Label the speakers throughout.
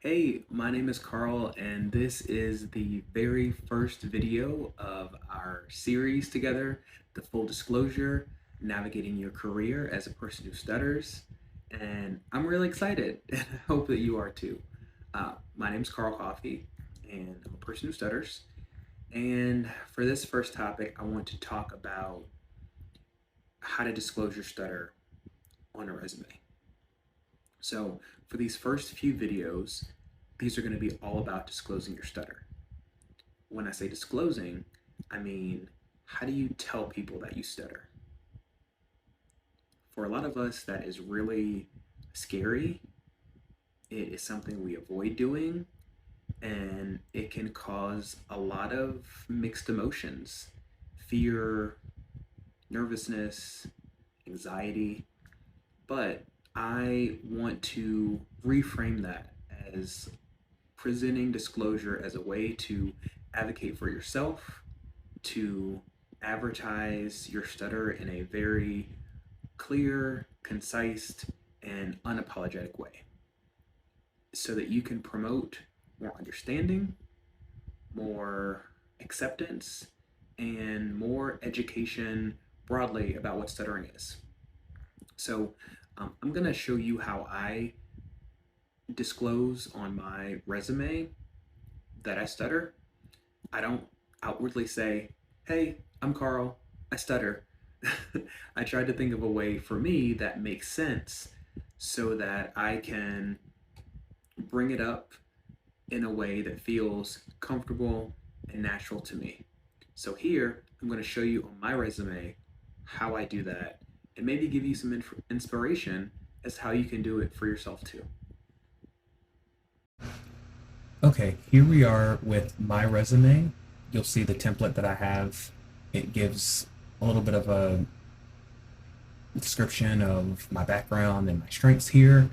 Speaker 1: Hey, my name is Carl, and this is the very first video of our series together, the Full Disclosure, Navigating Your Career as a Person Who Stutters. And I'm really excited, and I hope that you are too. My name is Carl Coffey, and I'm a person who stutters. And for this first topic, I want to talk about how to disclose your stutter on a resume. So, for these first few videos, these are going to be all about disclosing your stutter. When I say disclosing, I mean, how do you tell people that you stutter? For a lot of us, that is really scary. It is something we avoid doing, and it can cause a lot of mixed emotions: fear, nervousness, anxiety. But I want to reframe that as presenting disclosure as a way to advocate for yourself, to advertise your stutter in a very clear, concise, and unapologetic way so that you can promote more understanding, more acceptance, and more education broadly about what stuttering is. So I'm going to show you how I disclose on my resume that I stutter. I don't outwardly say, hey, I'm Carl, I stutter. I tried to think of a way for me that makes sense so that I can bring it up in a way that feels comfortable and natural to me. So here, I'm going to show you on my resume how I do that and maybe give you some inspiration as to how you can do it for yourself too. Okay, here we are with my resume. You'll see the template that I have. It gives a little bit of a description of my background and my strengths here.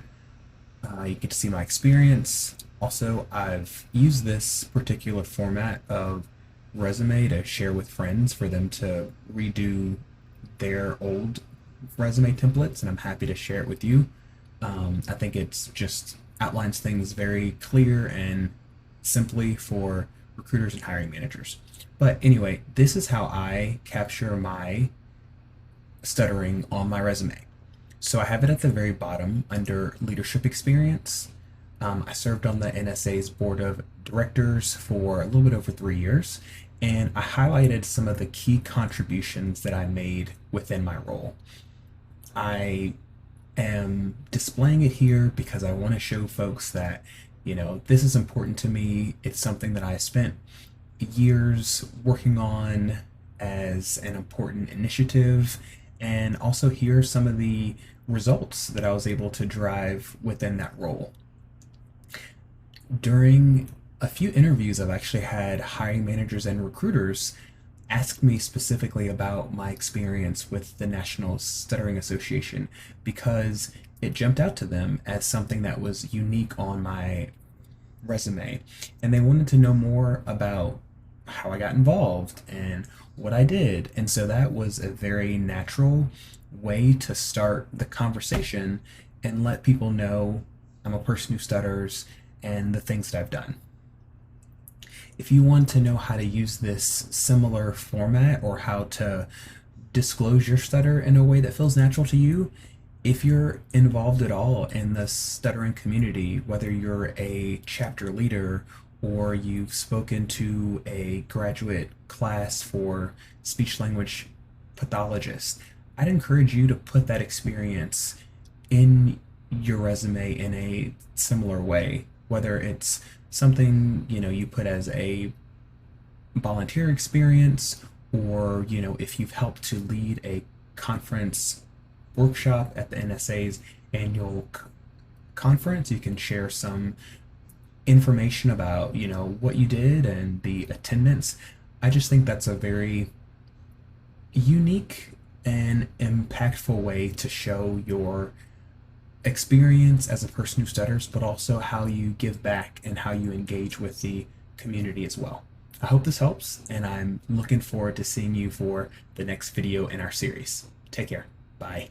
Speaker 1: You get to see my experience. Also, I've used this particular format of resume to share with friends for them to redo their old resume templates, and I'm happy to share it with you. I think it's just outlines things very clear and simply for recruiters and hiring managers. But anyway, this is how I capture my stuttering on my resume. So I have it at the very bottom under leadership experience. I served on the NSA's board of directors for a little bit over 3 years, and I highlighted some of the key contributions that I made within my role. I am displaying it here because I want to show folks that, this is important to me. It's something that I spent years working on as an important initiative, and also here are some of the results that I was able to drive within that role. During a few interviews, I've actually had hiring managers and recruiters ask me specifically about my experience with the National Stuttering Association because it jumped out to them as something that was unique on my resume. And they wanted to know more about how I got involved and what I did. And so that was a very natural way to start the conversation and let people know I'm a person who stutters and the things that I've done. If you want to know how to use this similar format or how to disclose your stutter in a way that feels natural to you, if you're involved at all in the stuttering community, whether you're a chapter leader or you've spoken to a graduate class for speech language pathologists, I'd encourage you to put that experience in your resume in a similar way, whether it's something you put as a volunteer experience, or if you've helped to lead a conference workshop at the NSA's annual conference, you can share some information about what you did and the attendance. I just think that's a very unique and impactful way to show your experience as a person who stutters, but also how you give back and how you engage with the community as well. I hope this helps, and I'm looking forward to seeing you for the next video in our series. Take care. Bye.